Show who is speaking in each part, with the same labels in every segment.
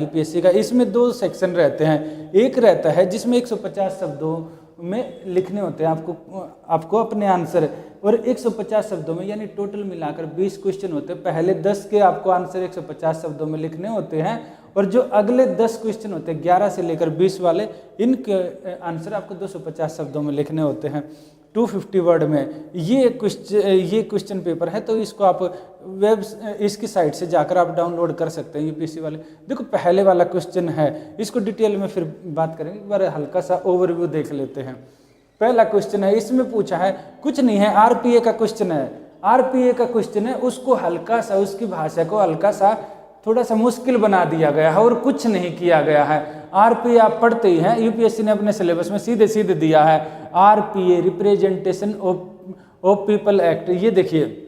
Speaker 1: UPSC का। इसमें दो सेक्शन रहते हैं, एक रहता है जिसमें 150 शब्दों में लिखने होते हैं आपको अपने आंसर, और 150 शब्दों में यानी टोटल मिलाकर 20 क्वेश्चन होते हैं। पहले 10 के आपको आंसर 150 शब्दों में लिखने होते हैं, और जो अगले 10 क्वेश्चन होते हैं 11 से लेकर 20 वाले, इनके आंसर आपको 250 शब्दों में लिखने होते हैं, 250 वर्ड में। ये क्वेश्चन पेपर है, तो इसको आप इसकी साइट से जाकर आप डाउनलोड कर सकते हैं यूपीएससी वाले। देखो पहले वाला क्वेश्चन है, इसको डिटेल में फिर बात करेंगे, एक बार हल्का सा ओवरव्यू देख लेते हैं। पहला क्वेश्चन है, इसमें पूछा है, कुछ नहीं है, आरपीए का क्वेश्चन है। आरपीए का क्वेश्चन है, उसको हल्का सा, उसकी भाषा को हल्का सा थोड़ा सा मुश्किल बना दिया गया है और कुछ नहीं किया गया है। आरपीए आप पढ़ते ही हैं, यूपीएससी ने अपने सिलेबस में सीधे सीधे दिया है, RPA representation of people act. ये देखिए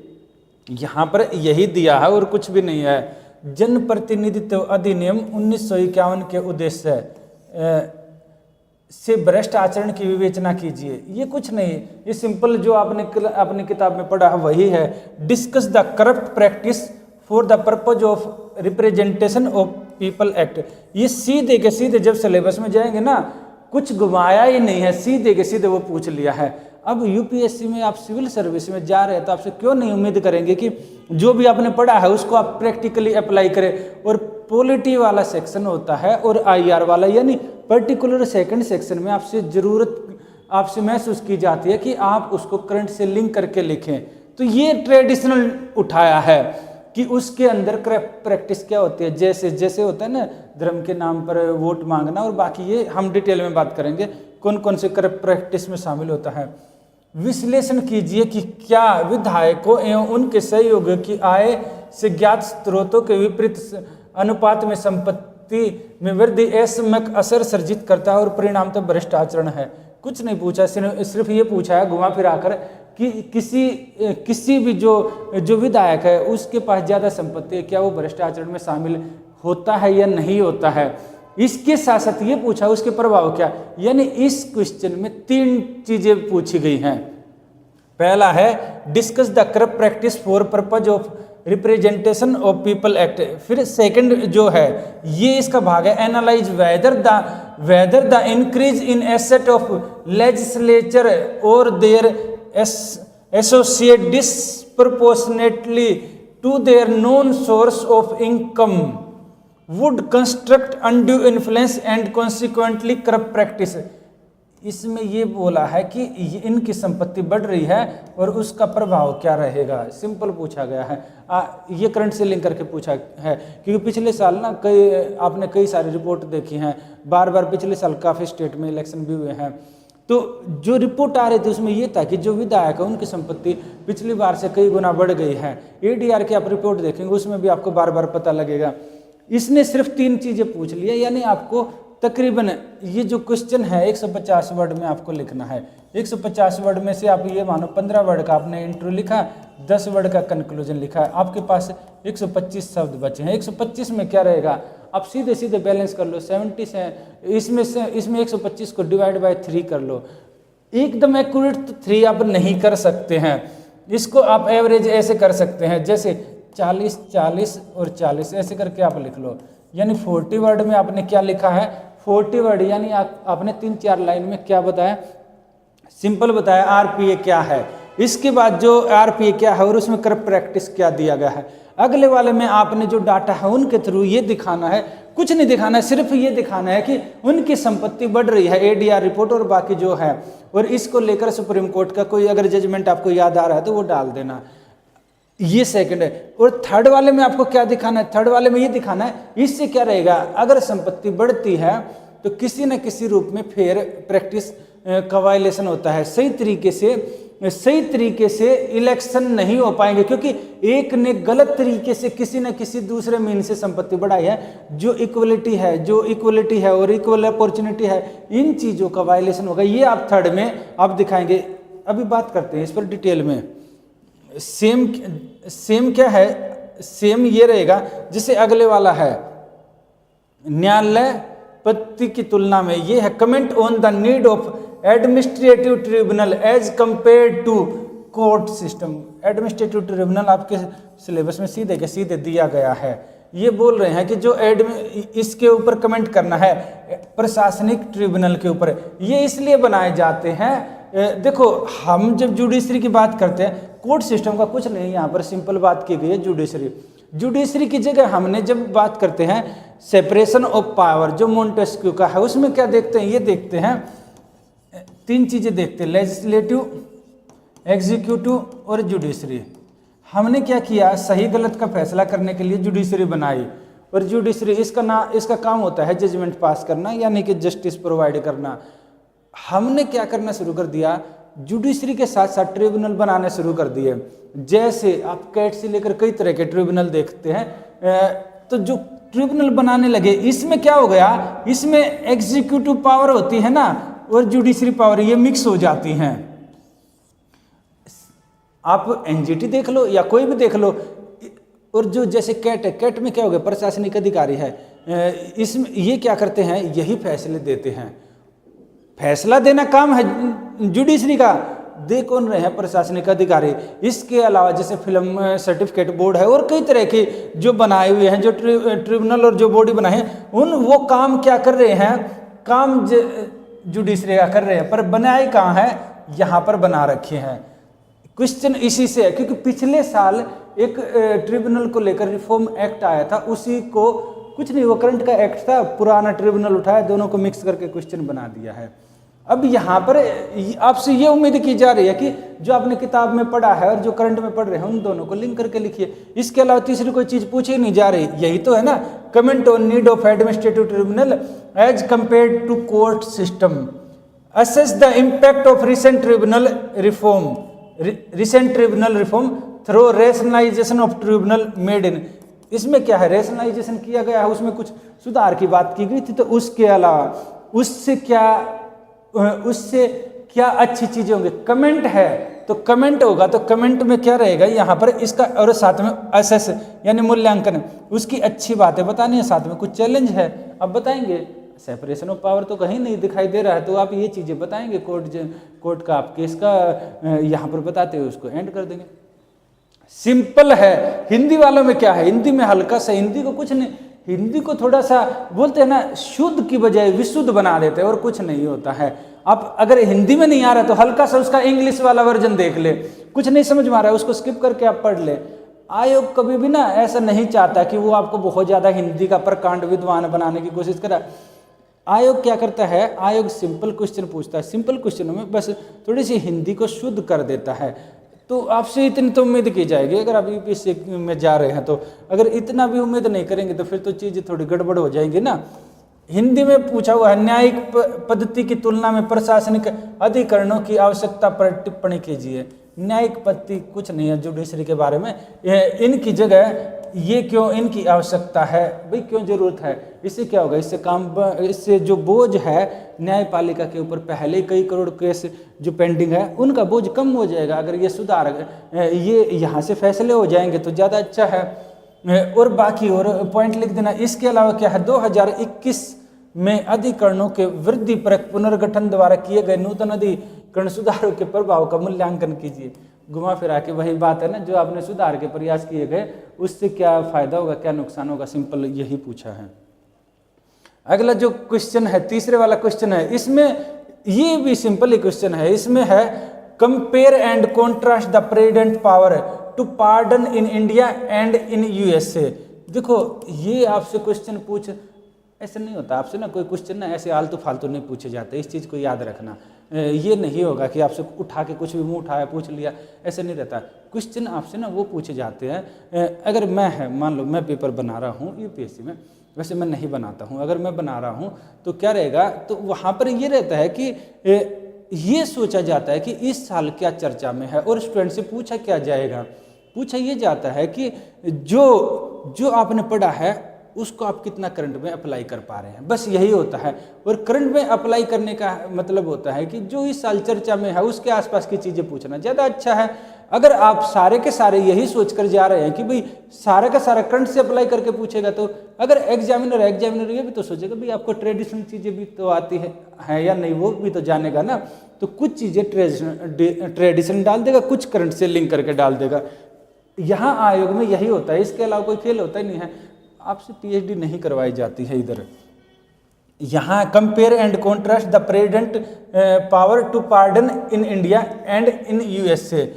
Speaker 1: यहाँ पर यही दिया है और कुछ भी नहीं है। जन प्रतिनिधित्व अधिनियम 1951 के उद्देश्य से भ्रष्ट आचरण की विवेचना कीजिए। ये कुछ नहीं, ये सिंपल जो आपने अपनी किताब में पढ़ा है वही है। Discuss the corrupt practice for the purpose of representation of people act. ये सीधे के सीधे जब सिलेबस में जाएंगे ना, कुछ घुमाया ही नहीं है, सीधे के सीधे वो पूछ लिया है। अब यूपीएससी में आप सिविल सर्विस में जा रहे हैं, तो आपसे क्यों नहीं उम्मीद करेंगे कि जो भी आपने पढ़ा है उसको आप प्रैक्टिकली अप्लाई करें। और पॉलिटी वाला सेक्शन होता है और आईआर वाला, यानी पर्टिकुलर सेकंड सेक्शन में आपसे महसूस की जाती है कि आप उसको करंट से लिंक करके लिखें। तो ये ट्रेडिशनल उठाया है कि उसके अंदर प्रैक्टिस क्या होती है, जैसे होता है ना धर्म के नाम पर वोट मांगना, और बाकी ये हम डिटेल में बात करेंगे कौन कौन से करप्ट प्रैक्टिस में शामिल होता है। विश्लेषण कीजिए कि क्या विधायकों एवं उनके सहयोगियों की आय से ज्ञात स्रोतों के विपरीत अनुपात में संपत्ति में वृद्धि असमक असर सर्जित करता है और परिणाम तो भ्रष्ट आचरण है। कुछ नहीं पूछा, सिर्फ ये पूछा है घुमा फिरा कर कि किसी भी जो विधायक है उसके पास ज़्यादा संपत्ति है, क्या वो भ्रष्ट आचरण में शामिल होता है या नहीं होता है। इसके साथ साथ ये पूछा उसके प्रभाव क्या, यानी इस क्वेश्चन में 3 चीजें पूछी गई हैं। पहला है discuss the corrupt practice for purpose of representation of people act. फिर सेकंड जो है ये इसका भाग है, analyse whether the increase in asset of legislature और their associate disproportionately to their non source of income would construct undue influence and consequently corrupt practice. इसमें ये बोला है कि इनकी संपत्ति बढ़ रही है और उसका प्रभाव क्या रहेगा, सिंपल पूछा गया है। ये करंट से लिंक करके पूछा है, क्योंकि पिछले साल ना आपने कई सारी रिपोर्ट देखी हैं, बार बार पिछले साल काफ़ी स्टेट में इलेक्शन भी हुए हैं, तो जो रिपोर्ट आ रही थी उसमें ये था कि जो विधायक है उनकी संपत्ति पिछली बार से कई गुना बढ़ गई है। एडीआर की आप रिपोर्ट देखेंगे उसमें भी आपको बार बार पता लगेगा। इसने सिर्फ 3 चीजें पूछ लिया, यानी आपको तकरीबन ये जो क्वेश्चन है 150 वर्ड में आपको लिखना है। 150 वर्ड में से आप ये मानो 15 वर्ड का आपने इंट्रो लिखा, 10 वर्ड का कंक्लूजन लिखा है, आपके पास 125 शब्द बचे हैं। 125 में क्या रहेगा, आप सीधे सीधे बैलेंस कर लो, 70 से इसमें 125 को डिवाइड बाय 3 कर लो। एकदम एक्यूरेट तो 3 आप नहीं कर सकते हैं, इसको आप एवरेज ऐसे कर सकते हैं, जैसे 40 40 और 40 ऐसे करके आप लिख लो। यानी 40 वर्ड में आपने क्या लिखा है, 40 वर्ड यानी आपने 3-4 लाइन में क्या बताया, सिंपल बताया आरपीए क्या है, इसके बाद जो आरपीए क्या है और उसमें करप्ट प्रैक्टिस क्या दिया गया है। अगले वाले में आपने जो डाटा है उनके थ्रू ये दिखाना है, कुछ नहीं दिखाना है, सिर्फ ये दिखाना है कि उनकी संपत्ति बढ़ रही है, एडीआर रिपोर्ट और बाकी जो है, और इसको लेकर सुप्रीम कोर्ट का कोई अगर जजमेंट आपको याद आ रहा है तो वो डाल देना। ये सेकंड है। और थर्ड वाले में आपको क्या दिखाना है, थर्ड वाले में ये दिखाना है इससे क्या रहेगा, अगर संपत्ति बढ़ती है तो किसी न किसी रूप में फेयर प्रैक्टिस का वायलेशन होता है, सही तरीके से इलेक्शन नहीं हो पाएंगे, क्योंकि एक ने गलत तरीके से किसी न किसी दूसरे मीन से संपत्ति बढ़ाई है। जो इक्वलिटी है और इक्वल अपॉर्चुनिटी है, इन चीज़ों का वायलेशन होगा। ये आप थर्ड में आप दिखाएंगे। अभी बात करते हैं इस पर डिटेल में। सेम क्या है, सेम ये रहेगा जैसे अगले वाला है, न्यायालय पद्धति की तुलना में ये है, comment on the need of administrative tribunal as compare to court system. Administrative tribunal आपके सिलेबस में सीधे के सीधे दिया गया है। ये बोल रहे हैं कि जो इसके ऊपर कमेंट करना है प्रशासनिक ट्रिब्यूनल के ऊपर, ये इसलिए बनाए जाते हैं। देखो हम जब जुडिशरी की बात करते हैं, कोर्ट सिस्टम का कुछ नहीं, यहाँ पर सिंपल बात की गई है जुडिशरी की जगह हमने जब बात करते हैं सेपरेशन ऑफ पावर जो मोंटेस्क्यू का है, उसमें क्या देखते हैं, ये देखते हैं 3 चीजें देखते हैं, लेजिस्लेटिव, एग्जीक्यूटिव और जुडिशरी। हमने क्या किया, सही गलत का फैसला करने के लिए जुडिशरी बनाई, और जुडिशरी इसका काम होता है जजमेंट पास करना, यानी कि जस्टिस प्रोवाइड करना। हमने क्या करना शुरू कर दिया, जुडिशरी के साथ साथ ट्रिब्यूनल बनाने शुरू कर दिए। जैसे आप कैट से लेकर कई तरह के ट्रिब्यूनल देखते हैं, तो जो ट्रिब्यूनल बनाने लगे, इसमें क्या हो गया, इसमें एग्जीक्यूटिव पावर होती है ना और जुडिशरी पावर, ये मिक्स हो जाती हैं। आप एनजीटी देख लो या कोई भी देख लो, और जो जैसे कैट है, कैट में क्या हो गया, प्रशासनिक अधिकारी है, इसमें ये क्या करते हैं, यही फैसले देते हैं। फैसला देना काम है जुडिशरी का, दे कौन रहे हैं, प्रशासनिक अधिकारी। इसके अलावा जैसे फिल्म सर्टिफिकेट बोर्ड है और कई तरह के जो बनाए हुए हैं, जो ट्रिब्यूनल और जो बॉडी बनाए हैं, वो काम क्या कर रहे हैं, काम जुडिशरी का कर रहे हैं, पर बनाए कहाँ है, यहाँ पर बना रखे हैं। क्वेश्चन इसी से है, क्योंकि पिछले साल एक ट्रिब्यूनल को लेकर रिफॉर्म एक्ट आया था, उसी को कुछ नहीं, वो करंट का एक्ट था, पुराना ट्रिब्यूनल उठाया, दोनों को मिक्स करके क्वेश्चन बना दिया है। अब यहाँ पर आपसे ये उम्मीद की जा रही है कि जो आपने किताब में पढ़ा है और जो करंट में पढ़ रहे हैं, उन दोनों को लिंक करके लिखिए। इसके अलावा तीसरी कोई चीज पूछी नहीं जा रही, यही तो है ना। Comment on need of administrative tribunal as compared to court system, assess the impact of recent tribunal reform through rationalisation of tribunal made in. इसमें क्या है, रेशनलाइजेशन किया गया है, उसमें कुछ सुधार की बात की गई थी, तो उसके अलावा उससे क्या अच्छी चीजें होंगी। कमेंट है तो कमेंट होगा, तो कमेंट में क्या रहेगा यहाँ पर इसका, और साथ में असेस यानी मूल्यांकन, उसकी अच्छी बातें बतानी है, साथ में कुछ चैलेंज है, अब बताएंगे। सेपरेशन ऑफ पावर तो कहीं नहीं दिखाई दे रहा है, तो आप ये चीजें बताएंगे, कोर्ट का आप केस का यहाँ पर बताते हुए उसको एंड कर देंगे। सिंपल है। हिंदी वालों में क्या है, हिंदी में हल्का सा, हिंदी को कुछ नहीं, हिंदी को थोड़ा सा बोलते हैं ना, शुद्ध की बजाय विशुद्ध बना देते हैं, और कुछ नहीं होता है। आप अगर हिंदी में नहीं आ रहा तो हल्का सा उसका इंग्लिश वाला वर्जन देख ले, कुछ नहीं समझ में आ रहा है उसको स्किप करके आप पढ़ ले। आयोग कभी भी ना ऐसा नहीं चाहता कि वो आपको बहुत ज्यादा हिंदी का प्रकांड विद्वान बनाने की कोशिश करा। आयोग क्या करता है, आयोग सिंपल क्वेश्चन पूछता है, सिंपल क्वेश्चनों में बस थोड़ी सी हिंदी को शुद्ध कर देता है। तो आपसे इतनी तो उम्मीद की जाएगी अगर आप यूपीएससी में जा रहे हैं, तो अगर इतना भी उम्मीद नहीं करेंगे तो फिर तो चीज़ें थोड़ी गड़बड़ हो जाएंगी ना। हिंदी में पूछा हुआ है, न्यायिक पद्धति की तुलना में प्रशासनिक अधिकरणों की आवश्यकता पर टिप्पणी कीजिए। न्यायिक पद्धति कुछ नहीं है जुडिशरी के बारे में, इनकी जगह ये क्यों इनकी आवश्यकता है, भाई क्यों जरूरत है, इससे क्या होगा, इससे जो बोझ है न्यायपालिका के ऊपर, पहले कई करोड़ केस जो पेंडिंग है उनका बोझ कम हो जाएगा। अगर ये सुधार ये यहाँ से फैसले हो जाएंगे तो ज़्यादा अच्छा है। और बाकी और पॉइंट लिख देना। इसके अलावा क्या है, 2021 में अधिकरणों के वृद्धि पर पुनर्गठन द्वारा किए गए नूतन अधिकरण सुधारों के प्रभाव का मूल्यांकन कीजिए। घुमा फिरा के वही बात है ना, जो आपने सुधार के प्रयास किए गए उससे क्या फायदा होगा, क्या नुकसान होगा, सिंपल यही पूछा है। अगला जो क्वेश्चन है, तीसरे वाला क्वेश्चन है, इसमें ये भी सिंपल ही क्वेश्चन है। इसमें है compare and contrast the president power to pardon in India and in USA. देखो ये आपसे क्वेश्चन पूछ, ऐसे नहीं होता आपसे ना कोई क्वेश्चन ना ऐसे आलतू फालतू नहीं पूछे जाते, इस चीज़ को याद रखना। ये नहीं होगा कि आपसे उठा के कुछ भी मुंह उठाया पूछ लिया, ऐसे नहीं रहता। क्वेश्चन आपसे ना वो पूछे जाते हैं। अगर मैं है, मान लो मैं पेपर बना रहा हूँ यूपीएससी में, वैसे मैं नहीं बनाता हूँ, अगर मैं बना रहा हूँ तो क्या रहेगा, तो वहाँ पर ये रहता है कि ये सोचा जाता है कि इस साल क्या चर्चा में है, और स्टूडेंट से पूछा क्या जाएगा, पूछा ये जाता है कि जो आपने पढ़ा है उसको आप कितना करंट में अप्लाई कर पा रहे हैं, बस यही होता है। और करंट में अप्लाई करने का मतलब होता है कि जो इस साल चर्चा में है उसके आसपास की चीज़ें पूछना ज़्यादा अच्छा है। अगर आप सारे के सारे यही सोचकर जा रहे हैं कि भाई सारा का सारा करंट से अप्लाई करके पूछेगा, तो अगर एग्जामिनर ये भी तो सोचेगा भाई आपको ट्रेडिशनल चीज़ें भी तो आती है या नहीं, वो भी तो जानेगा ना। तो कुछ चीज़ें ट्रेडिशनल डाल देगा, कुछ करंट से लिंक करके डाल देगा। यहाँ आयोग में यही होता है, इसके अलावा कोई खेल होता ही नहीं है। आपसे पीएचडी नहीं करवाई जाती है इधर। यहाँ compare and contrast the president power to pardon in India and in USA.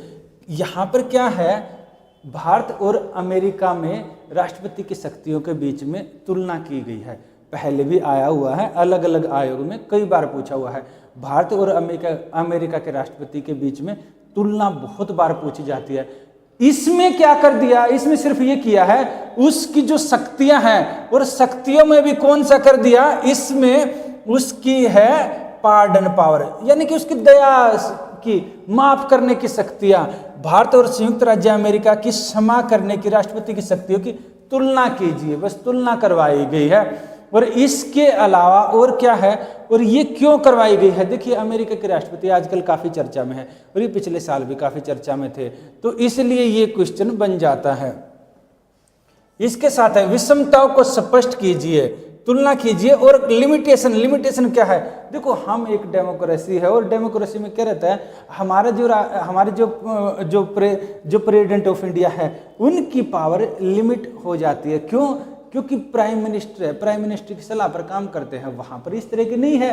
Speaker 1: यहाँ पर क्या है, भारत और अमेरिका में राष्ट्रपति की शक्तियों के बीच में तुलना की गई है। पहले भी आया हुआ है, अलग अलग आयोग में कई बार पूछा हुआ है। भारत और अमेरिका के राष्ट्रपति के बीच में तुलना बहुत बार पूछी जाती है। इसमें क्या कर दिया, इसमें सिर्फ ये किया है उसकी जो शक्तियां हैं, और शक्तियों में भी कौन सा कर दिया, इसमें उसकी है पार्डन पावर, यानी कि उसकी दया की, माफ करने की शक्तियां। भारत और संयुक्त राज्य अमेरिका की क्षमा करने की राष्ट्रपति की शक्तियों की तुलना कीजिए, बस तुलना करवाई गई है। और इसके अलावा और क्या है, और ये क्यों करवाई गई है, देखिए अमेरिका के राष्ट्रपति आजकल काफ़ी चर्चा में है, और ये पिछले साल भी काफ़ी चर्चा में थे, तो इसलिए ये क्वेश्चन बन जाता है। इसके साथ है विषमताओं को स्पष्ट कीजिए, तुलना कीजिए, और लिमिटेशन क्या है, देखो हम एक डेमोक्रेसी है, और डेमोक्रेसी में क्या रहता है, हमारे जो प्रेसिडेंट ऑफ इंडिया है उनकी पावर लिमिट हो जाती है। क्यों? क्योंकि प्राइम मिनिस्टर है, प्राइम मिनिस्टर की सलाह पर काम करते हैं, वहां पर इस तरह की नहीं है।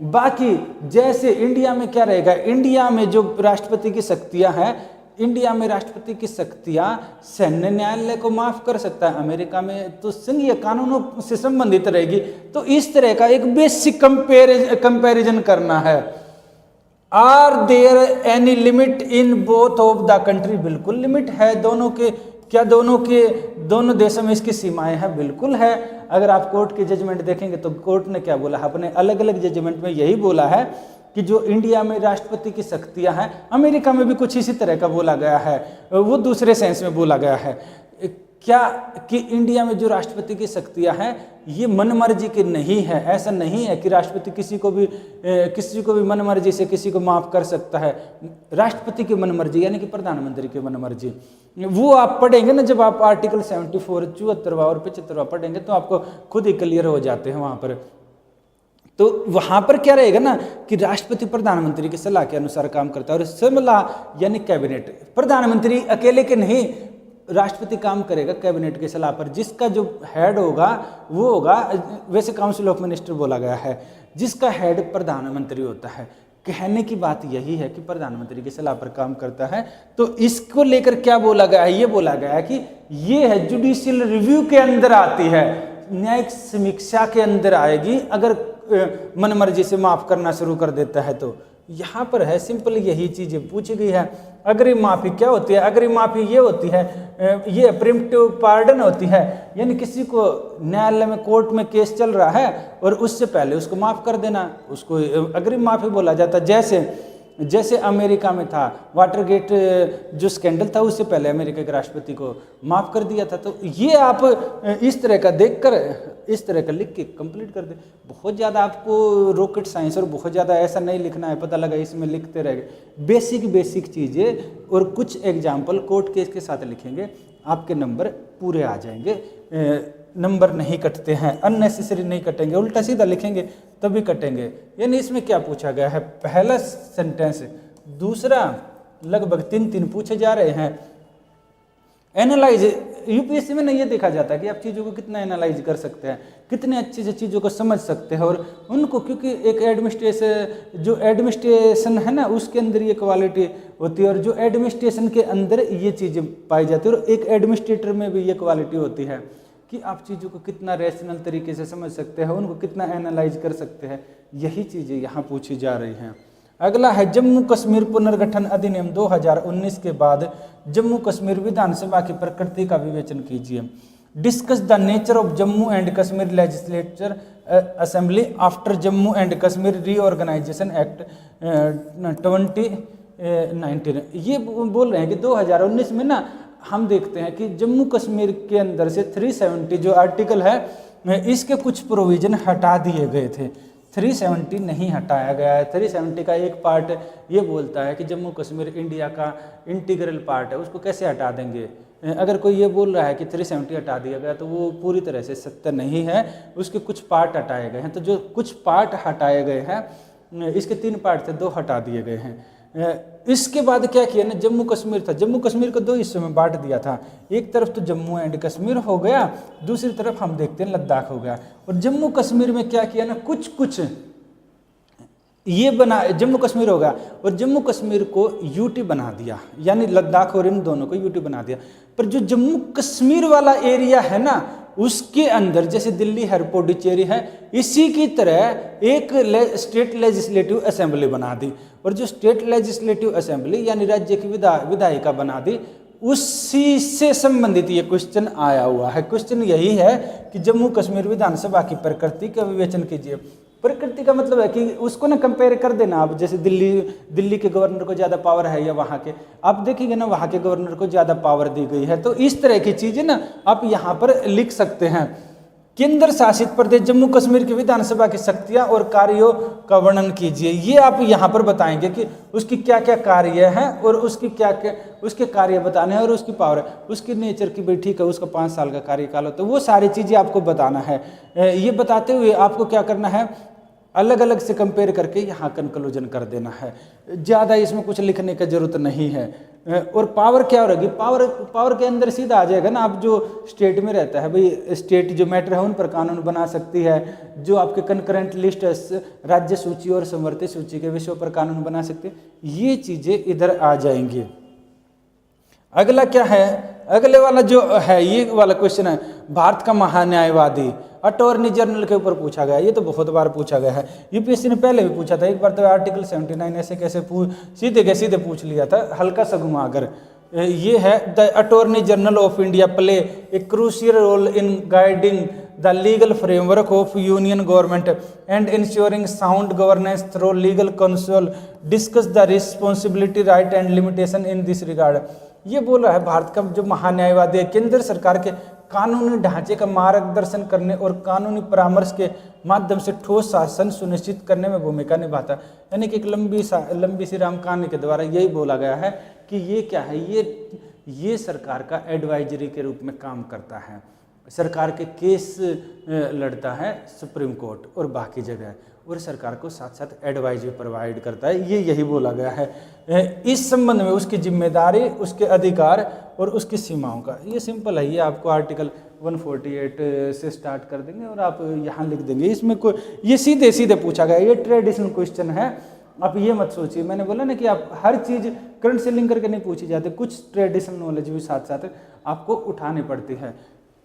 Speaker 1: बाकी जैसे इंडिया में क्या रहेगा, इंडिया में जो राष्ट्रपति की शक्तियां हैं, इंडिया में राष्ट्रपति की शक्तियां सैन्य न्यायालय को माफ कर सकता है, अमेरिका में तो संघीय कानूनों से संबंधित रहेगी। तो इस तरह का एक बेसिक कंपैरिजन करना है। Are there any limit in both of the country, बिल्कुल लिमिट है दोनों के। क्या दोनों देशों में इसकी सीमाएं हैं? बिल्कुल है। अगर आप कोर्ट के जजमेंट देखेंगे तो कोर्ट ने क्या बोला है, अपने अलग अलग जजमेंट में यही बोला है कि जो इंडिया में राष्ट्रपति की शक्तियां हैं, अमेरिका में भी कुछ इसी तरह का बोला गया है, वो दूसरे सेंस में बोला गया है। क्या कि इंडिया में जो राष्ट्रपति की शक्तियां हैं ये मनमर्जी की नहीं है। ऐसा नहीं है कि राष्ट्रपति किसी को भी मनमर्जी से किसी को माफ कर सकता है। राष्ट्रपति की मनमर्जी यानी कि प्रधानमंत्री की मनमर्जी, वो आप पढ़ेंगे ना, जब आप आर्टिकल 74, 74 और 75 पढ़ेंगे तो आपको खुद ही क्लियर हो जाते हैं वहां पर। तो वहां पर क्या रहेगा ना कि राष्ट्रपति प्रधानमंत्री की सलाह के अनुसार काम करता है, और सलाह यानी कैबिनेट, प्रधानमंत्री अकेले के नहीं, राष्ट्रपति काम करेगा कैबिनेट की सलाह पर। जिसका जो हेड होगा वो होगा, वैसे काउंसिल ऑफ मिनिस्टर बोला गया है, जिसका हेड प्रधानमंत्री होता है। कहने की बात यही है कि प्रधानमंत्री की सलाह पर काम करता है। तो इसको लेकर क्या बोला गया है, ये बोला गया है कि ये है जुडिशियल रिव्यू के अंदर आती है, न्यायिक समीक्षा के अंदर आएगी अगर मनमर्जी से माफ करना शुरू कर देता है। तो यहाँ पर है सिंपल यही चीजें पूछी गई है। अग्रिम माफी क्या होती है? अग्रिम माफी ये होती है, ये प्रिम्पटिव पार्डन होती है, यानी किसी को न्यायालय में कोर्ट में केस चल रहा है और उससे पहले उसको माफ कर देना, उसको अग्रिम माफी बोला जाता है। जैसे अमेरिका में था वाटरगेट जो स्कैंडल था, उससे पहले अमेरिका के राष्ट्रपति को माफ कर दिया था। तो ये आप इस तरह का देखकर, इस तरह का लिख के कंप्लीट कर दे। बहुत ज़्यादा आपको रॉकेट साइंस और बहुत ज़्यादा ऐसा नहीं लिखना है, पता लगा इसमें लिखते रहेंगे। बेसिक चीज़ें और कुछ एग्जाम्पल कोर्ट केस के साथ लिखेंगे, आपके नंबर पूरे आ जाएंगे। नंबर नहीं कटते हैं, अननेसेसरी नहीं कटेंगे, उल्टा सीधा लिखेंगे तभी कटेंगे। यानी इसमें क्या पूछा गया है, पहला सेंटेंस, दूसरा लगभग 3 पूछे जा रहे हैं। एनालाइज, यूपीएससी में नहीं ये देखा जाता है कि आप चीज़ों को कितना एनालाइज कर सकते हैं, कितने अच्छे से चीज़ों को समझ सकते हैं, और उनको, क्योंकि एक एडमिनिस्ट्रेशन है ना, उसके अंदर ये क्वालिटी होती है, और जो एडमिनिस्ट्रेशन के अंदर ये चीज़ें पाई जाती है, और एक एडमिनिस्ट्रेटर में भी ये क्वालिटी होती है कि आप चीज़ों को कितना रैशनल तरीके से समझ सकते हैं, उनको कितना एनालाइज कर सकते हैं। यही चीज़ें यहाँ पूछी जा रही हैं। अगला है जम्मू कश्मीर पुनर्गठन अधिनियम 2019 के बाद जम्मू कश्मीर विधानसभा की प्रकृति का विवेचन कीजिए। Discuss the nature of Jammu and Kashmir legislature assembly after Jammu and Kashmir reorganisation act 2019। ये बोल रहे हैं कि 2019 में ना हम देखते हैं कि जम्मू कश्मीर के अंदर से 370 जो आर्टिकल है, इसके कुछ प्रोविजन हटा दिए गए थे। 370 नहीं हटाया गया है। 370 का एक पार्ट ये बोलता है कि जम्मू कश्मीर इंडिया का इंटीग्रल पार्ट है, उसको कैसे हटा देंगे। अगर कोई ये बोल रहा है कि 370 हटा दिया गया तो वो पूरी तरह से सत्य नहीं है, उसके कुछ पार्ट हटाए गए हैं। तो जो कुछ पार्ट हटाए गए हैं, इसके 3 पार्ट थे, 2 हटा दिए गए हैं। इसके बाद क्या किया ना, जम्मू कश्मीर था, जम्मू कश्मीर को 2 हिस्सों में बांट दिया था। एक तरफ तो जम्मू एंड कश्मीर हो गया, दूसरी तरफ हम देखते हैं लद्दाख हो गया। और जम्मू कश्मीर में क्या किया ना, कुछ कुछ ये बना, जम्मू कश्मीर होगा और जम्मू कश्मीर को यूटी बना दिया, यानी लद्दाख और इन दोनों को यूटी बना दिया। पर जो जम्मू कश्मीर वाला एरिया है ना, उसके अंदर जैसे दिल्ली है, पुडुचेरी है, इसी की तरह एक स्टेट लेजिस्लेटिव असेंबली बना दी। और जो स्टेट लेजिस्लेटिव असेंबली यानी राज्य की विधायिका बना दी, उसी से संबंधित ये क्वेश्चन आया हुआ है। क्वेश्चन यही है कि जम्मू कश्मीर विधानसभा की प्रकृति का विवेचन कीजिए। प्रकृति का मतलब है कि उसको ना कंपेयर कर देना आप, जैसे दिल्ली के गवर्नर को ज़्यादा पावर है या वहाँ के, आप देखेंगे ना वहाँ के गवर्नर को ज़्यादा पावर दी गई है। तो इस तरह की चीज़ें ना आप यहाँ पर लिख सकते हैं। केंद्र शासित प्रदेश जम्मू कश्मीर की विधानसभा की शक्तियाँ और कार्यों का वर्णन कीजिए। ये आप यहाँ पर बताएंगे कि उसकी क्या क्या कार्य हैं और उसकी क्या क्या उसके कार्य बताने हैं और उसकी पावर है, उसकी नेचर की भी ठीक है, उसका 5 साल का कार्यकाल होता है, वो सारी चीज़ें आपको बताना है। ये बताते हुए आपको क्या करना है, अलग अलग से कंपेयर करके यहाँ कंक्लूजन कर देना है। ज़्यादा इसमें कुछ लिखने की जरूरत नहीं है। और पावर क्या होगी, पावर के अंदर सीधा आ जाएगा ना, आप जो स्टेट में रहता है भाई, स्टेट जो मैटर है उन पर कानून बना सकती है, जो आपके कंकरेंट लिस्ट है राज्य सूची और समवर्ती सूची के विषयों पर कानून बना सकते हैं, ये चीज़ें इधर आ जाएंगी। अगला क्या है, अगले वाला जो है ये वाला क्वेश्चन है, भारत का महान्यायवादी अटॉर्नी जनरल के ऊपर पूछा गया। ये तो बहुत बार पूछा गया है, यूपीएससी ने पहले भी पूछा था, एक बार तो आर्टिकल 79 ऐसे कैसे सीधे के सीधे पूछ लिया था, हल्का सा घुमाकर। ये है, the attorney general of India play a crucial role in guiding the legal framework of union government and ensuring sound governance through legal counsel, discuss the responsibility right and limitation in this regard. ये बोल रहा है भारत का जो महान्यायवादी है, केंद्र सरकार के कानूनी ढांचे का मार्गदर्शन करने और कानूनी परामर्श के माध्यम से ठोस शासन सुनिश्चित करने में भूमिका निभाता है। यानी कि एक लंबी सी राम कहानी के द्वारा यही बोला गया है कि ये क्या है, ये सरकार का एडवाइजरी के रूप में काम करता है, सरकार के केस लड़ता है सुप्रीम कोर्ट और बाकी जगह, और सरकार को साथ साथ एडवाइजरी प्रोवाइड करता है। ये यही बोला गया है। इस संबंध में उसकी जिम्मेदारी, उसके अधिकार और उसकी सीमाओं का, ये सिंपल है। ये आपको आर्टिकल 148 से स्टार्ट कर देंगे और आप यहाँ लिख देंगे। इसमें कोई, ये सीधे सीधे पूछा गया, ये ट्रेडिशनल क्वेश्चन है। आप ये मत सोचिए, मैंने बोला ना कि आप हर चीज़ करंट से लिंक करके नहीं पूछी जाती, कुछ ट्रेडिशनल नॉलेज भी साथ साथ आपको उठानी पड़ती है।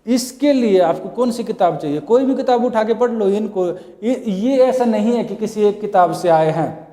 Speaker 1: इसके लिए आपको कौन सी किताब चाहिए, कोई भी किताब उठा के पढ़ लो इनको। ये ऐसा नहीं है कि किसी एक किताब से आए हैं,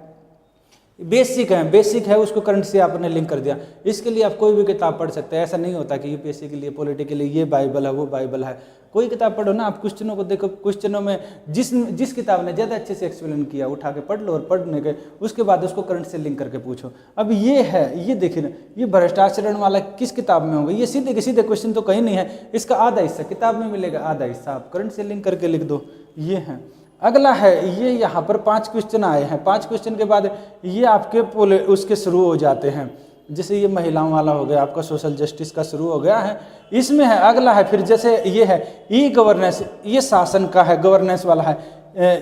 Speaker 1: बेसिक है उसको करंट से आपने लिंक कर दिया। इसके लिए आप कोई भी किताब पढ़ सकते हैं, ऐसा नहीं होता कि यूपीएससी के लिए, पॉलिटी के लिए ये बाइबल है वो बाइबल है। कोई किताब पढ़ो ना, आप क्वेश्चनों को देखो, क्वेश्चनों में जिस किताब ने ज़्यादा अच्छे से एक्सप्लेन किया उठा के पढ़ लो, और पढ़ने के उसके बाद उसको करंट से लिंक करके पूछो। अब ये है, ये देखिए ना, ये भ्रष्टाचारण वाला किस किताब में होगा, ये सीधे के सीधे क्वेश्चन तो कहीं नहीं है। इसका आधा हिस्सा किताब में मिलेगा, आधा हिस्सा आप करंट से लिंक करके लिख दो। ये है। अगला है, ये यहाँ पर 5 क्वेश्चन आए हैं। 5 क्वेश्चन के बाद ये आपके उसके शुरू हो जाते हैं। जैसे ये महिलाओं वाला हो गया, आपका सोशल जस्टिस का शुरू हो गया है। इसमें है, अगला है फिर जैसे ये है ई गवर्नेंस, ये शासन का है, गवर्नेंस वाला है।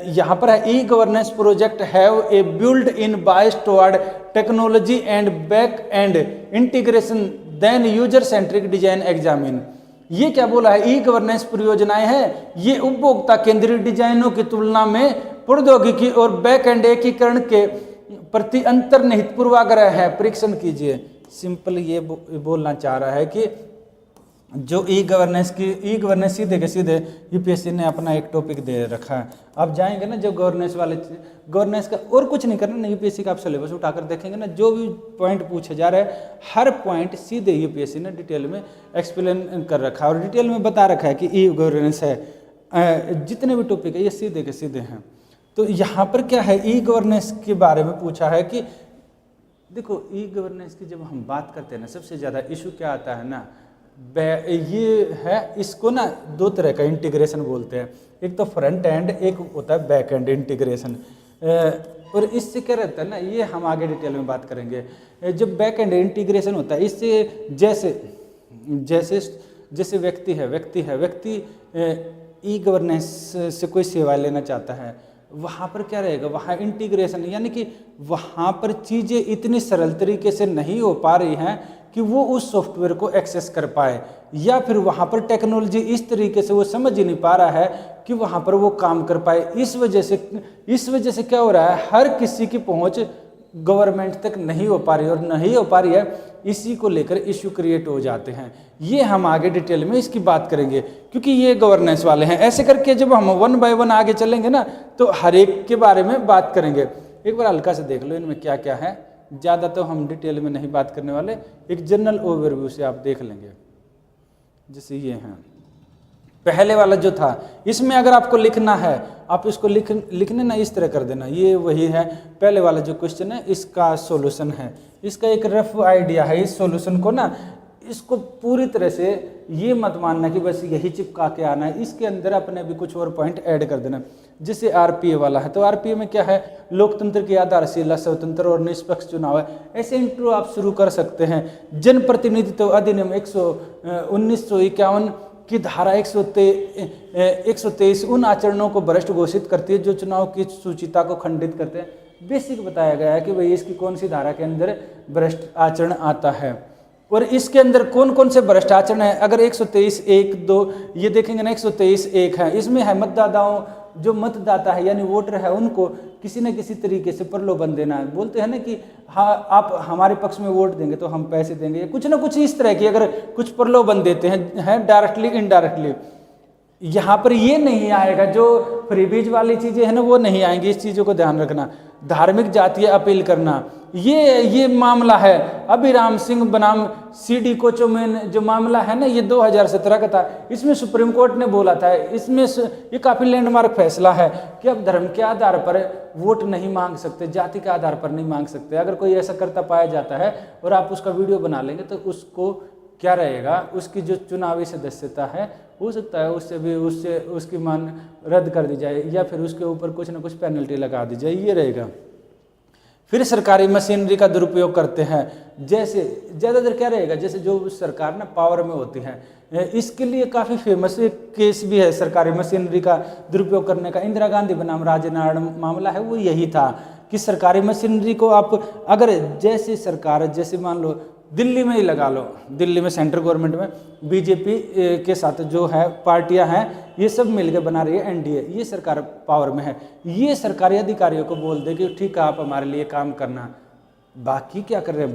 Speaker 1: यहाँ पर है e governance project have a build in bias toward technology and back end integration than user centric design examine. ये क्या बोला है, ई गवर्नेंस परियोजनाएं हैं, ये उपभोक्ता केंद्रीय डिजाइनों की तुलना में प्रौद्योगिकी और बैक एंड एकीकरण के प्रति अंतर्निहित पूर्वाग्रह है, परीक्षण कीजिए। सिंपल ये बोलना चाह रहा है कि जो ई गवर्नेंस सीधे के सीधे यूपीएससी ने अपना एक टॉपिक दे रखा है। आप जाएंगे ना जो गवर्नेंस का, और कुछ नहीं करना ना, यूपीएससी का आप सिलेबस उठाकर देखेंगे ना, जो भी पॉइंट पूछे जा रहे हैं हर पॉइंट सीधे यूपीएससी ने डिटेल में एक्सप्लेन कर रखा है और डिटेल में बता रखा है कि ई गवर्नेंस है। जितने भी टॉपिक है ये सीधे के सीधे हैं। तो यहाँ पर क्या है, ई गवर्नेंस के बारे में पूछा है कि देखो ई गवर्नेंस की जब हम बात करते हैं ना, सबसे ज़्यादा इशू क्या आता है ना, ये है, इसको ना 2 तरह का इंटीग्रेशन बोलते हैं। एक तो फ्रंट एंड, एक होता है बैक एंड इंटीग्रेशन। और इससे क्या रहता है ना, ये हम आगे डिटेल में बात करेंगे। जब बैक एंड इंटीग्रेशन होता है, इससे जैसे व्यक्ति ई गवर्नेंस से कोई सेवा लेना चाहता है, वहाँ पर क्या रहेगा, वहाँ इंटीग्रेशन, यानी कि वहाँ पर चीज़ें इतनी सरल तरीके से नहीं हो पा रही हैं कि वो उस सॉफ्टवेयर को एक्सेस कर पाए, या फिर वहाँ पर टेक्नोलॉजी इस तरीके से वो समझ ही नहीं पा रहा है कि वहाँ पर वो काम कर पाए। इस वजह से क्या हो रहा है, हर किसी की पहुँच गवर्नमेंट तक नहीं हो पा रही, और नहीं हो पा रही है इसी को लेकर इश्यू क्रिएट हो जाते हैं। ये हम आगे डिटेल में इसकी बात करेंगे, क्योंकि ये गवर्नेंस वाले हैं। ऐसे करके जब हम 1 बाय 1 आगे चलेंगे ना, तो हर एक के बारे में बात करेंगे। एक बार हल्का से देख लो इनमें क्या क्या है, ज़्यादा तो हम डिटेल में नहीं बात करने वाले, एक जनरल ओवरव्यू से आप देख लेंगे। जैसे ये हैं, पहले वाला जो था, इसमें अगर आपको लिखना है, आप इसको लिखने ना इस तरह कर देना, ये वही है पहले वाला जो क्वेश्चन है, इसका सॉल्यूशन है। इसका एक रफ आइडिया है इस सॉल्यूशन को ना, इसको पूरी तरह से ये मत मानना कि बस यही चिपका के आना है, इसके अंदर अपने भी कुछ और पॉइंट ऐड कर देना। जैसे आरपीए वाला है, तो आरपीए में क्या है, लोकतंत्र की आधारशिला स्वतंत्र और निष्पक्ष चुनाव है। ऐसे इंट्रो आप शुरू कर सकते हैं। जनप्रतिनिधित्व अधिनियम 1951 की धारा 123 उन आचरणों को भ्रष्ट घोषित करती है जो चुनाव की शुचिता को खंडित करते हैं। बेसिक बताया गया है कि भाई इसकी कौन सी धारा के अंदर भ्रष्ट आचरण आता है, और इसके अंदर कौन कौन से भ्रष्ट आचरण है। अगर 123(1)(2) ये देखेंगे ना, 123(1) है, इसमें है मतदाताओं, जो मतदाता है यानी वोटर है, उनको किसी न किसी तरीके से प्रलोभन देना है। बोलते हैं ना कि हाँ आप हमारे पक्ष में वोट देंगे तो हम पैसे देंगे, कुछ ना कुछ इस तरह की अगर कुछ प्रलोभन देते हैं डायरेक्टली इनडायरेक्टली। यहाँ पर ये नहीं आएगा, जो फ्रीबीज वाली चीज़ें हैं ना वो नहीं आएंगी, इस चीज़ों को ध्यान रखना। धार्मिक जातीय अपील करना, ये मामला है। अभिराम सिंह बनाम सीडी कोचोमेन जो मामला है ना, ये 2017 का था। इसमें सुप्रीम कोर्ट ने बोला था, इसमें ये काफ़ी लैंडमार्क फैसला है कि अब धर्म के आधार पर वोट नहीं मांग सकते, जाति के आधार पर नहीं मांग सकते। अगर कोई ऐसा करता पाया जाता है और आप उसका वीडियो बना लेंगे तो उसको क्या रहेगा, उसकी जो चुनावी सदस्यता है हो सकता है उससे उसकी मान रद्द कर दी जाए, या फिर उसके ऊपर कुछ ना कुछ पेनल्टी लगा दी जाए, ये रहेगा। फिर सरकारी मशीनरी का दुरुपयोग करते हैं, जैसे ज़्यादातर क्या रहेगा, जैसे जो सरकार ना पावर में होती है, इसके लिए काफ़ी फेमस एक केस भी है सरकारी मशीनरी का दुरुपयोग करने का। इंदिरा गांधी बनाम राजनारायण मामला है, वो यही था कि सरकारी मशीनरी को आप अगर जैसे सरकार, जैसे मान लो दिल्ली में ही लगा लो, दिल्ली में सेंट्रल गवर्नमेंट में बीजेपी के साथ जो है पार्टियां हैं, ये सब मिलकर बना रही है एनडीए, ये सरकार पावर में है। ये सरकारी अधिकारियों को बोल दे कि ठीक है आप हमारे लिए काम करना, बाकी क्या कर रहे हैं,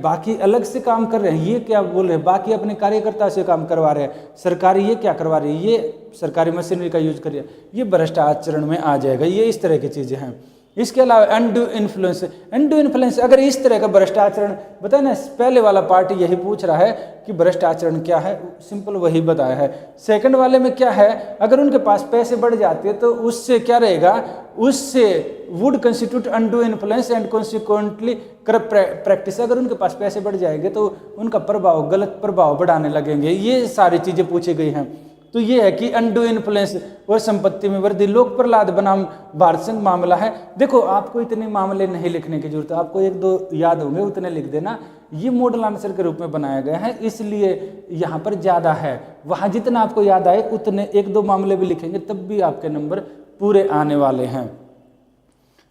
Speaker 1: बाकी अलग से काम कर रहे हैं, ये क्या बोल रहे हैं, बाकी अपने कार्यकर्ता से काम करवा रहे हैं, सरकारी ये क्या करवा रही है, ये सरकारी मशीनरी का यूज करिए, ये भ्रष्ट आचरण में आ जाएगा। ये इस तरह की चीज़ें हैं। इसके अलावा अनड्यू इन्फ्लुएंस, अगर इस तरह का भ्रष्टाचरण बताया ना, पहले वाला पार्टी यही पूछ रहा है कि भ्रष्टाचरण क्या है, सिंपल वही बताया है। सेकंड वाले में क्या है, अगर उनके पास पैसे बढ़ जाते हैं तो उससे क्या रहेगा, उससे would constitute undue influence and consequently corrupt practice. अगर उनके पास पैसे बढ़ जाएंगे तो उनका प्रभाव, गलत प्रभाव बढ़ाने लगेंगे। ये सारी चीज़ें पूछी गई हैं। तो ये है कि अनड्यू इन्फ्लुएंस और संपत्ति में वृद्धि। लोक प्रहलाद बनाम भारत संघ मामला है। देखो आपको इतने मामले नहीं लिखने की जरूरत है, आपको 1-2 याद होंगे उतने लिख देना। ये मॉडल आंसर के रूप में बनाया गया है, इसलिए यहाँ पर ज़्यादा है। वहाँ जितना आपको याद आए उतने 1-2 मामले भी लिखेंगे तब भी आपके नंबर पूरे आने वाले हैं।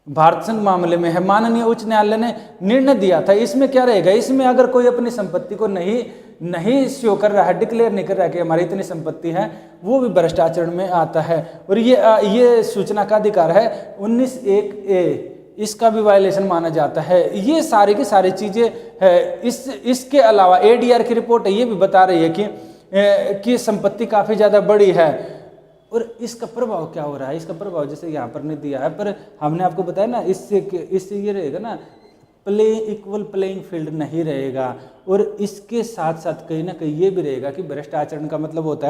Speaker 1: भारत संघ मामले में है, माननीय उच्च न्यायालय ने निर्णय दिया था। इसमें क्या रहेगा, इसमें अगर कोई अपनी संपत्ति को नहीं शो कर रहा है, डिक्लेयर नहीं कर रहा है कि हमारी इतनी संपत्ति है, वो भी भ्रष्टाचार में आता है। और ये सूचना का अधिकार है 19(1)(a), इसका भी वायलेशन माना जाता है। ये सारी की सारी चीज़ें है। इसके अलावा ADR की रिपोर्ट है, ये भी बता रही है कि संपत्ति काफ़ी ज़्यादा बड़ी है। और इसका प्रभाव क्या हो रहा है, इसका प्रभाव जैसे यहाँ पर नहीं दिया है, पर हमने आपको बताया ना, इससे ये रहेगा ना, इक्वल प्लेइंग फील्ड नहीं रहेगा। और इसके साथ साथ कहीं ना कहीं ये भी रहेगा कि भ्रष्ट आचरण का मतलब होता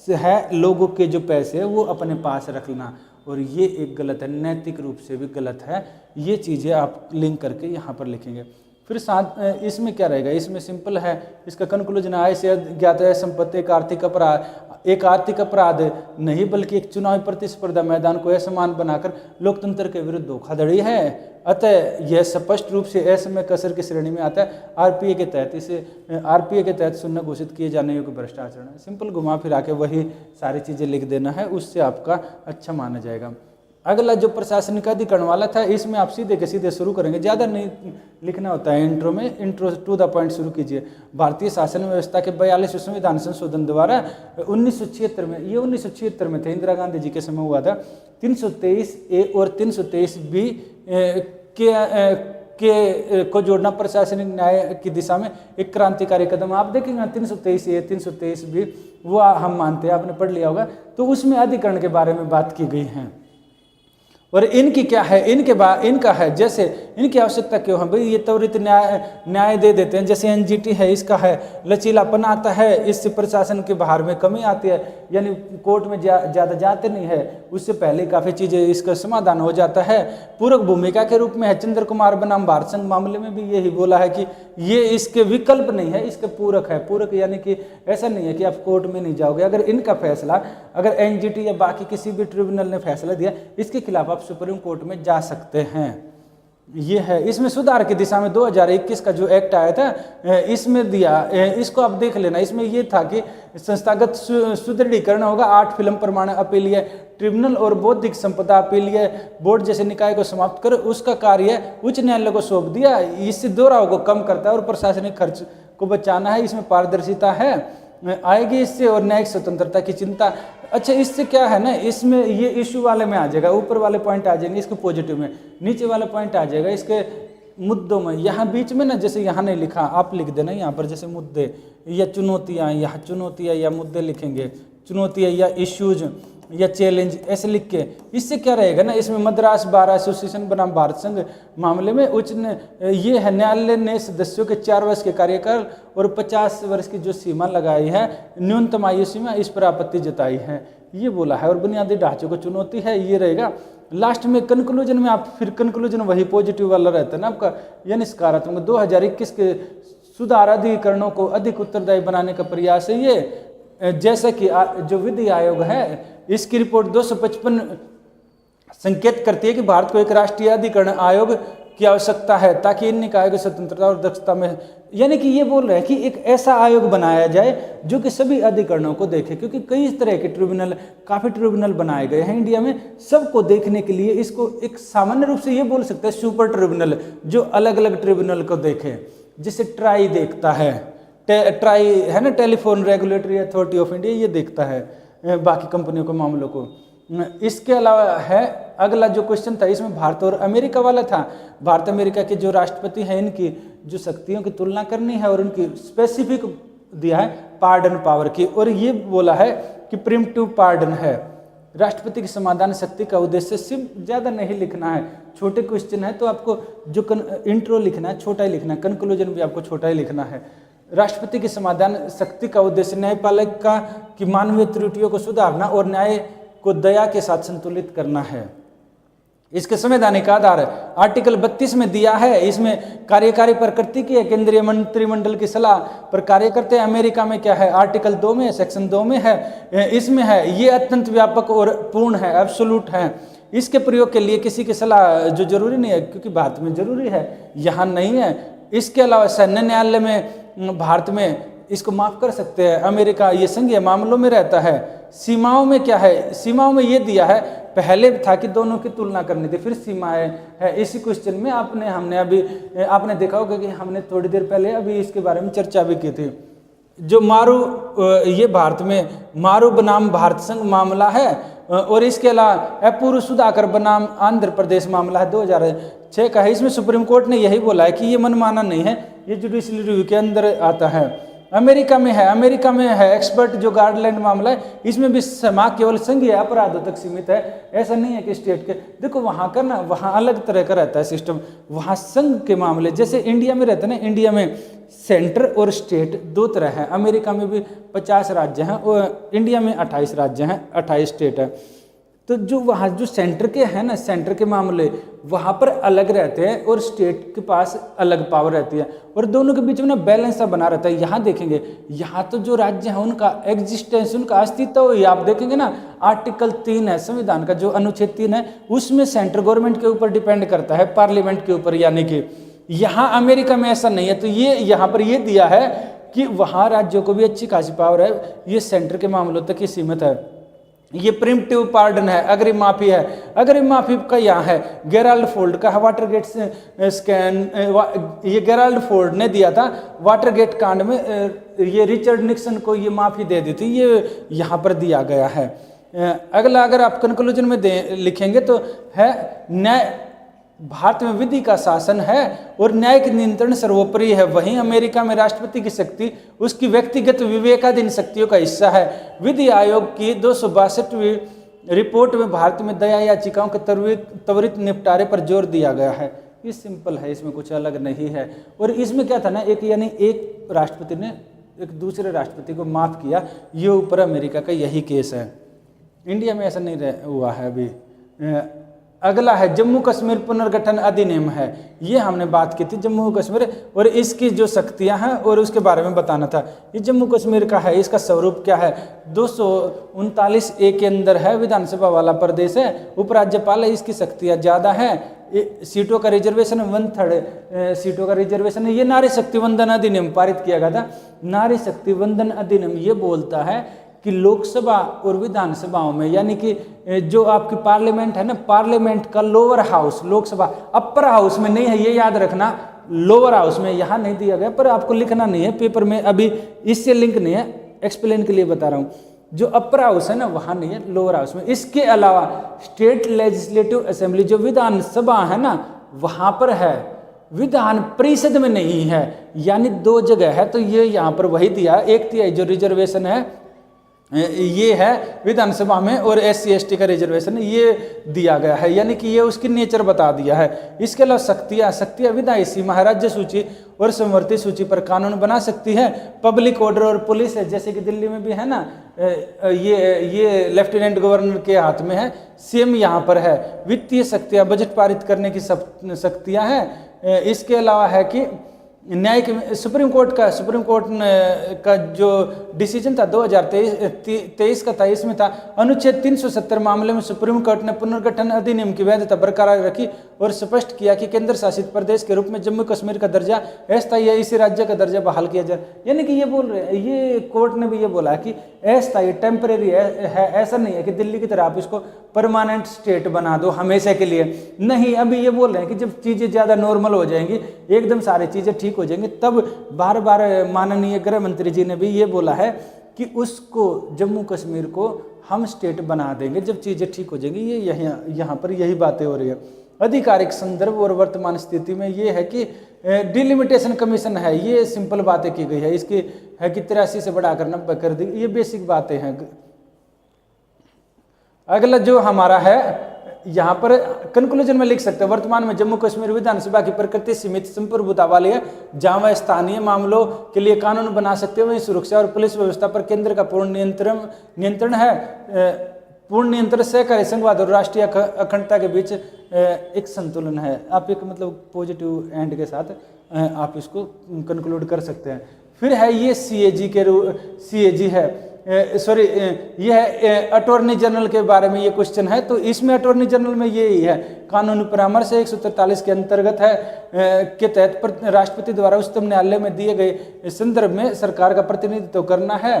Speaker 1: है लोगों के जो पैसे है वो अपने पास रखना, और ये एक गलत है, नैतिक रूप से भी गलत है। ये चीज़ें आप लिंक करके यहाँ पर लिखेंगे। फिर साथ इसमें क्या रहेगा, इसमें सिंपल है, इसका कंक्लूजन आय से ज्ञात है संपत्ति एक आर्थिक अपराध नहीं बल्कि एक चुनावी प्रतिस्पर्धा मैदान को असमान बनाकर लोकतंत्र के विरुद्ध धोखाधड़ी है। अतः यह स्पष्ट रूप से असमय कसर की श्रेणी में आता है। आरपीए के तहत शून्य घोषित किए जाने योग्य भ्रष्टाचार है। सिंपल घुमा फिरा के वही सारी चीज़ें लिख देना है, उससे आपका अच्छा माना जाएगा। अगला जो प्रशासनिक अधिकरण वाला था, इसमें आप सीधे के सीधे शुरू करेंगे, ज़्यादा नहीं लिखना होता है इंट्रो में, इंट्रो टू द पॉइंट शुरू कीजिए। भारतीय शासन व्यवस्था के 42वें संविधान संशोधन द्वारा 1976 में, ये 1976 में थे, इंदिरा गांधी जी के समय हुआ था, 323A और 323B के को जोड़ना प्रशासनिक न्याय की दिशा में एक क्रांतिकारी कदम। आप देखेंगे 323A 323B वो हम मानते हैं, आपने पढ़ लिया होगा, तो उसमें अधिकरण के बारे में बात की गई है। और इनकी क्या है, इनका है जैसे इनकी आवश्यकता क्यों है भाई, ये त्वरित न्याय दे देते हैं, जैसे एनजीटी है, इसका है लचीलापन आता है, इससे प्रशासन के बाहर में कमी आती है, यानी कोर्ट में ज़्यादा जाते नहीं है, उससे पहले काफ़ी चीज़ें इसका समाधान हो जाता है। पूरक भूमिका के रूप में है, चंद्र कुमार बनाम भारत संघ मामले में भी यही बोला है कि ये इसके विकल्प नहीं है, इसके पूरक है। पूरक यानी कि ऐसा नहीं है कि आप कोर्ट में नहीं जाओगे, अगर इनका फैसला, अगर एनजीटी या बाकी किसी भी ट्रिब्यूनल ने फैसला दिया, इसके खिलाफ आप सुप्रीम कोर्ट में जा सकते हैं। ये है, इसमें सुधार की दिशा में 2021 का जो एक्ट आया था, इसमें दिया, इसको आप देख लेना। इसमें ये था कि संस्थागत सुदृढ़ीकरण होगा, 8 फिल्म प्रमाण अपीलीय ट्रिब्यूनल और बौद्धिक संपदा अपीलीय बोर्ड जैसे निकाय को समाप्त कर उसका कार्य उच्च न्यायालय को सौंप दिया। इससे दोहराव को कम करता है और प्रशासनिक खर्च को बचाना है। इसमें पारदर्शिता है आएगी इससे, और न्यायिक स्वतंत्रता की चिंता। अच्छा, इससे क्या है ना, इसमें ये इशू वाले में आ जाएगा, ऊपर वाले पॉइंट आ जाएंगे इसके पॉजिटिव में, नीचे वाला पॉइंट आ जाएगा इसके मुद्दों में। यहाँ बीच में ना, जैसे यहाँ नहीं लिखा, आप लिख देना यहाँ पर, जैसे मुद्दे या चुनौतियाँ, यहाँ चुनौतियाँ या मुद्दे लिखेंगे, चुनौतियाँ या इश्यूज या चैलेंज ऐसे लिख के। इससे क्या रहेगा ना, इसमें मद्रास बार एसोसिएशन बनाम भारत संघ मामले में ये है, न्यायालय ने सदस्यों के 4 वर्ष के कार्यकाल और 50 वर्ष की जो सीमा लगाई है, न्यूनतम आयु सीमा, इस पर आपत्ति जताई है, ये बोला है। और बुनियादी ढांचे को चुनौती है, ये रहेगा। लास्ट में कंक्लूजन में आप फिर कंक्लूजन वही पॉजिटिव वाला रहता है ना आपका, यानी सकारात्मक। 2021 के सुधार अधिकरणों को अधिक उत्तरदायी बनाने का प्रयास है ये। जैसा कि जो विधि आयोग है, इसकी रिपोर्ट 255 संकेत करती है कि भारत को एक राष्ट्रीय अधिकरण आयोग की आवश्यकता है ताकि इन निकायों की स्वतंत्रता और दक्षता में, यानी कि ये बोल रहे हैं कि एक ऐसा आयोग बनाया जाए जो कि सभी अधिकरणों को देखे, क्योंकि कई तरह के ट्रिब्यूनल, काफ़ी ट्रिब्यूनल बनाए गए हैं इंडिया में, सबको देखने के लिए इसको एक सामान्य रूप से ये बोल सकते हैं सुपर ट्रिब्यूनल, जो अलग अलग ट्रिब्यूनल को देखे। जैसे ट्राई देखता है, ट्राई है ना, telephone regulatory authority of India, ये देखता है बाकी कंपनियों के मामलों को। इसके अलावा है अगला जो क्वेश्चन था, इसमें भारत और अमेरिका वाला था। भारत अमेरिका के जो राष्ट्रपति हैं, इनकी जो शक्तियों की तुलना करनी है और उनकी स्पेसिफिक दिया है पार्डन पावर की, और ये बोला है कि प्रिमिटिव पार्डन है। राष्ट्रपति की समाधान शक्ति का उद्देश्य सिर्फ ज़्यादा नहीं लिखना है, छोटे क्वेश्चन है तो आपको जो इंट्रो लिखना है छोटा ही लिखना है, कंक्लूजन भी आपको छोटा ही लिखना है। राष्ट्रपति की समाधान शक्ति का उद्देश्य न्यायपालिका की मानवीय त्रुटियों को सुधारना और न्याय को दया के साथ संतुलित करना है। इसके संवैधानिक आधार आर्टिकल 32 में दिया है। इसमें कार्यकारी प्रकृति की है, केंद्रीय मंत्रिमंडल की सलाह पर कार्य करते हैं। अमेरिका में क्या है, आर्टिकल 2 में, सेक्शन 2 में है, इसमें है ये अत्यंत व्यापक और पूर्ण है, एब्सोल्यूट है। इसके प्रयोग के लिए किसी की सलाह जो जरूरी नहीं है, क्योंकि भारत में जरूरी है, यहाँ नहीं है। इसके अलावा सैन्य न्यायालय में भारत में इसको माफ कर सकते हैं, अमेरिका ये संघीय मामलों में रहता है। सीमाओं में क्या है, सीमाओं में ये दिया है, पहले था कि दोनों की तुलना करनी थी, फिर सीमाएं है। इसी क्वेश्चन में हमने अभी आपने देखा होगा कि हमने थोड़ी देर पहले अभी इसके बारे में चर्चा भी की थी। जो मारू, ये भारत में मारू बनाम भारत संघ मामला है, और इसके अलावा अपूर्व सुधाकर बनाम आंध्र प्रदेश मामला है 2006 का है। इसमें सुप्रीम कोर्ट ने यही बोला है कि ये मनमाना नहीं है, ये जुडिशियल रिव्यू के अंदर आता है। अमेरिका में है एक्सपर्ट जो गार्डलैंड मामला है, इसमें भी समा केवल संघीय अपराधों तक सीमित है, ऐसा नहीं है कि स्टेट के। देखो वहाँ का ना, वहाँ अलग तरह का रहता है सिस्टम, वहाँ संघ के मामले जैसे इंडिया में रहते हैं ना, इंडिया में सेंटर और स्टेट 2 तरह है। अमेरिका में भी 50 राज्य हैं और इंडिया में 28 राज्य हैं, 28 स्टेट है। तो जो वहाँ जो सेंटर के हैं ना, सेंटर के मामले वहाँ पर अलग रहते हैं और स्टेट के पास अलग पावर रहती है, और दोनों के बीच में ना बैलेंस सा बना रहता है। यहाँ देखेंगे, यहाँ तो जो राज्य हैं उनका एग्जिस्टेंस, उनका अस्तित्व, ये आप देखेंगे ना, आर्टिकल 3 है संविधान का, जो अनुच्छेद 3 है, उसमें सेंट्रल गवर्नमेंट के ऊपर डिपेंड करता है, पार्लियामेंट के ऊपर। यानी कि यहाँ अमेरिका में ऐसा नहीं है। तो ये यहाँ पर ये दिया है कि वहाँ राज्यों को भी अच्छी खासी पावर है, ये सेंटर के मामलों तक ही सीमित है। ये प्रिमिटिव पार्डन है, अग्रिम माफी है। अग्रिम माफी का यहाँ है गेराल्ड फोर्ड का वाटरगेट स्कैन, ये गेराल्ड फोर्ड ने दिया था वाटरगेट कांड में, ये रिचर्ड निक्सन को ये माफी दे दी थी, ये यहाँ पर दिया गया है। अगला अगर आप कंक्लूजन में लिखेंगे तो है न्याय, भारत में विधि का शासन है और न्यायिक नियंत्रण सर्वोपरि है। वहीं अमेरिका में राष्ट्रपति की शक्ति उसकी व्यक्तिगत विवेकाधीन शक्तियों का हिस्सा है। विधि आयोग की 262वीं रिपोर्ट में भारत में दया याचिकाओं के त्वरित निपटारे पर जोर दिया गया है। ये सिंपल है, इसमें कुछ अलग नहीं है। और इसमें क्या था ना, एक राष्ट्रपति ने एक दूसरे राष्ट्रपति को माफ किया, ये ऊपर अमेरिका का यही केस है। इंडिया में ऐसा नहीं हुआ है अभी। अगला है जम्मू कश्मीर पुनर्गठन अधिनियम है, ये हमने बात की थी जम्मू कश्मीर और इसकी जो शक्तियां हैं और उसके बारे में बताना था। ये जम्मू कश्मीर का है, इसका स्वरूप क्या है, 239A के अंदर है, विधानसभा वाला प्रदेश है, उपराज्यपाल है, इसकी शक्तियां ज़्यादा हैं, सीटों का रिजर्वेशन 1/3 सीटों का रिजर्वेशन है। ये नारी शक्ति वंदन अधिनियम पारित किया गया था। नारी शक्ति वंदन अधिनियम ये बोलता है कि लोकसभा और विधानसभाओं में, यानी कि जो आपकी पार्लियामेंट है ना, पार्लियामेंट का lower house, Lok Sabha upper house में नहीं है, ये याद रखना, लोअर हाउस में, यहाँ नहीं दिया गया पर आपको लिखना नहीं है पेपर में, अभी इससे लिंक नहीं है, एक्सप्लेन के लिए बता रहा हूँ। जो अपर हाउस है ना वहाँ नहीं है, लोअर हाउस में। इसके अलावा स्टेट लेजिस्लेटिव असेंबली जो विधानसभा है ना वहाँ पर है, विधान परिषद में नहीं है, यानी 2 जगह है। तो ये यहाँ पर वही दिया, 1/3 जो रिजर्वेशन है ये है विधानसभा में और SC ST का रिजर्वेशन ये दिया गया है, यानी कि ये उसकी नेचर बता दिया है। इसके अलावा शक्तियाँ विधायी सीमा है, राज्य सूची और समवर्ती सूची पर कानून बना सकती है। पब्लिक ऑर्डर और पुलिस है, जैसे कि दिल्ली में भी है ना, ये लेफ्टिनेंट गवर्नर के हाथ में है, CM यहाँ पर है। वित्तीय शक्तियाँ, बजट पारित करने की शक्तियाँ हैं। इसके अलावा है कि न्यायिक सुप्रीम कोर्ट का जो डिसीजन था 2023 का था, इसमें था अनुच्छेद 370 मामले में सुप्रीम कोर्ट ने पुनर्गठन अधिनियम की वैधता बरकरार रखी और स्पष्ट किया कि केंद्र शासित प्रदेश के रूप में जम्मू कश्मीर का दर्जा अस्थायी है, इसी राज्य का दर्जा बहाल किया जाए। यानी कि ये बोल रहे हैं, ये कोर्ट ने भी ये बोला कि अस्थायी टेम्परेरी है, ऐसा नहीं है कि दिल्ली की तरह आप इसको परमानेंट स्टेट बना दो हमेशा के लिए, नहीं। अभी ये बोल रहे हैं कि जब चीज़ें ज़्यादा नॉर्मल हो जाएंगी, एकदम सारी चीज़ें ठीक हो जाएंगी, तब बार बार माननीय गृह मंत्री जी ने भी ये बोला है कि उसको जम्मू कश्मीर को हम स्टेट बना देंगे जब चीज़ें ठीक हो जाएंगी। ये यहाँ पर यही बातें हो रही है। आधिकारिक संदर्भ और वर्तमान स्थिति में ये है कि डिलिमिटेशन कमीशन है, ये सिंपल बातें की गई है, इसकी है कि 83 से बढ़ाकर 90 कर दी, ये बेसिक बातें हैं। अगला जो हमारा है यहाँ पर कंक्लूजन में लिख सकते हैं, वर्तमान में जम्मू कश्मीर विधानसभा की प्रकृति सीमित संप्रभुता वाली है, जहाँ वह स्थानीय मामलों के लिए कानून बना सकते हैं, वहीं सुरक्षा और पुलिस व्यवस्था पर केंद्र का पूर्ण नियंत्रण है। पूर्ण नियंत्रण सहकारी संघवाद और राष्ट्रीय अखंडता के बीच एक संतुलन है। आप एक मतलब पॉजिटिव एंड के साथ आप इसको कंक्लूड कर सकते हैं। फिर है ये CAG है, सॉरी ये है अटॉर्नी जनरल के बारे में ये क्वेश्चन है। तो इसमें अटॉर्नी जनरल में यही है, कानूनी परामर्श 143 के अंतर्गत है के तहत राष्ट्रपति द्वारा उच्चतम न्यायालय में दिए गए संदर्भ में सरकार का प्रतिनिधित्व करना है,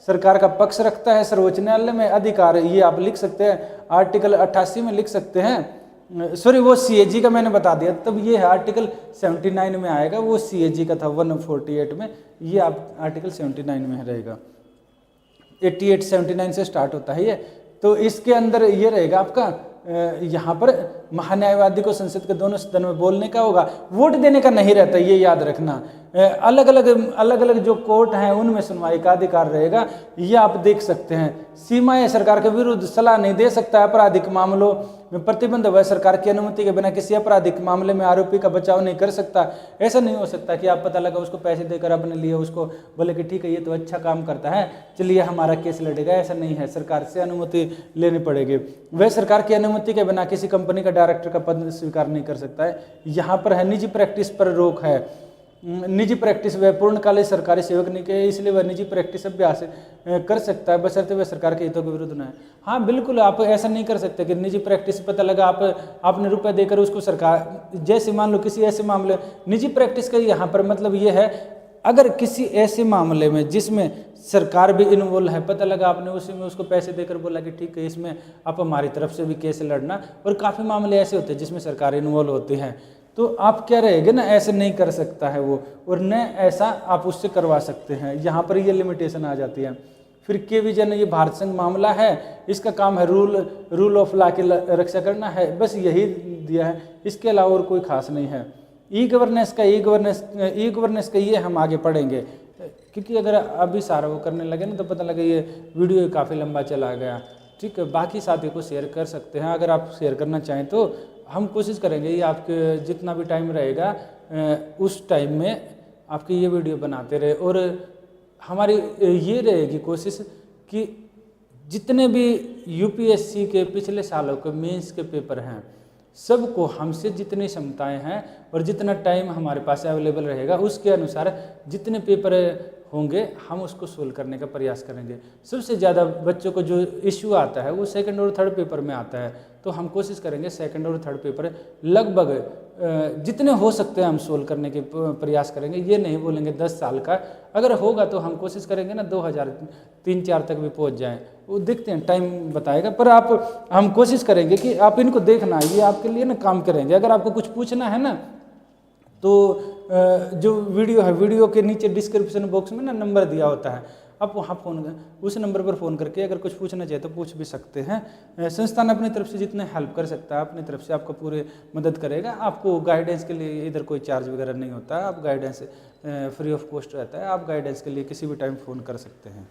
Speaker 1: सरकार का पक्ष रखता है सर्वोच्च न्यायालय में अधिकार। ये आप लिख सकते हैं, आर्टिकल 88 में लिख सकते हैं, सॉरी वो CAG का मैंने बता दिया, तब ये है आर्टिकल 79 में आएगा, वो CAG का था 148 में, ये आप आर्टिकल 79 में रहेगा, 88-79 से स्टार्ट होता है ये। तो इसके अंदर ये रहेगा आपका, यहाँ पर महान्यायवादी को संसद के दोनों सदन में बोलने का होगा, वोट देने का नहीं रहता, ये याद रखना। अलग अलग जो कोर्ट हैं उनमें सुनवाई का अधिकार रहेगा, ये आप देख सकते हैं। सीमाएं, सरकार के विरुद्ध सलाह नहीं दे सकता, आपराधिक मामलों में प्रतिबंध, वह सरकार की अनुमति के बिना किसी आपराधिक मामले में आरोपी का बचाव नहीं कर सकता। ऐसा नहीं हो सकता कि आप पता लगा उसको पैसे देकर अपने लिए उसको बोले कि ठीक है ये तो अच्छा काम करता है, चलिए हमारा केस लड़ेगा, ऐसा नहीं है, सरकार से अनुमति लेनी पड़ेगी। वह सरकार की अनुमति के बिना किसी कंपनी का डायरेक्टर का पद स्वीकार नहीं कर सकता है। यहाँ पर है निजी प्रैक्टिस पर रोक है, निजी प्रैक्टिस वह पूर्णकालिक सरकारी सेवक नहीं के, इसलिए वह निजी प्रैक्टिस अभ्यास कर सकता है बशर्ते वह सरकार के हितों के विरुद्ध न है। हाँ बिल्कुल, आप ऐसा नहीं कर सकते कि निजी प्रैक्टिस पता लगा आपने रुपए देकर उसको सरकार, जैसे मान लो किसी ऐसे मामले निजी प्रैक्टिस का यहाँ पर मतलब ये है अगर किसी ऐसे मामले में जिसमें सरकार भी इन्वॉल्व है, पता लगा आपने उसी में उसको पैसे देकर बोला कि ठीक है इसमें आप हमारी तरफ से भी केस लड़ना, और काफ़ी मामले ऐसे होते हैं जिसमें सरकार इन्वॉल्व होती है, तो आप क्या रहेंगे ना, ऐसे नहीं कर सकता है वो, और न ऐसा आप उससे करवा सकते हैं। यहाँ पर ये लिमिटेशन आ जाती है। फिर के विजन, ये भारत संघ मामला है, इसका काम है रूल ऑफ लॉ की रक्षा करना है, बस यही दिया है, इसके अलावा और कोई खास नहीं है। ई गवर्नेंस का ये हम आगे पढ़ेंगे, क्योंकि अगर अभी सारा वो करने लगे ना तो पता लगे ये वीडियो काफ़ी लंबा चला गया। ठीक है, बाकी साथियों को शेयर कर सकते हैं, अगर आप शेयर करना चाहें तो हम कोशिश करेंगे ये आपके जितना भी टाइम रहेगा उस टाइम में आपकी ये वीडियो बनाते रहे। और हमारी ये रहेगी कोशिश कि जितने भी यूपीएससी के पिछले सालों के मेंस के पेपर हैं, सबको हमसे जितनी क्षमताएं हैं और जितना टाइम हमारे पास अवेलेबल रहेगा उसके अनुसार जितने पेपर होंगे हम उसको सोल्व करने का प्रयास करेंगे। सबसे ज़्यादा बच्चों को जो इश्यू आता है वो सेकंड और थर्ड पेपर में आता है, तो हम कोशिश करेंगे सेकंड और थर्ड पेपर लगभग जितने हो सकते हैं हम सोल्व करने के प्रयास करेंगे। ये नहीं बोलेंगे 10 साल का, अगर होगा तो हम कोशिश करेंगे ना 2003-4 तक भी पहुंच जाएं, वो देखते हैं, टाइम बताएगा। पर हम कोशिश करेंगे कि आप इनको देखना, ये आपके लिए ना काम करेंगे। अगर आपको कुछ पूछना है ना तो जो वीडियो है, वीडियो के नीचे डिस्क्रिप्शन बॉक्स में ना नंबर दिया होता है, आप वहाँ उस नंबर पर फ़ोन करके अगर कुछ पूछना चाहे तो पूछ भी सकते हैं। संस्थान अपनी तरफ से जितने हेल्प कर सकता है अपनी तरफ से आपको पूरे मदद करेगा। आपको गाइडेंस के लिए इधर कोई चार्ज वगैरह नहीं होता है, आप गाइडेंस फ्री ऑफ कॉस्ट रहता है, आप गाइडेंस के लिए किसी भी टाइम फ़ोन कर सकते हैं।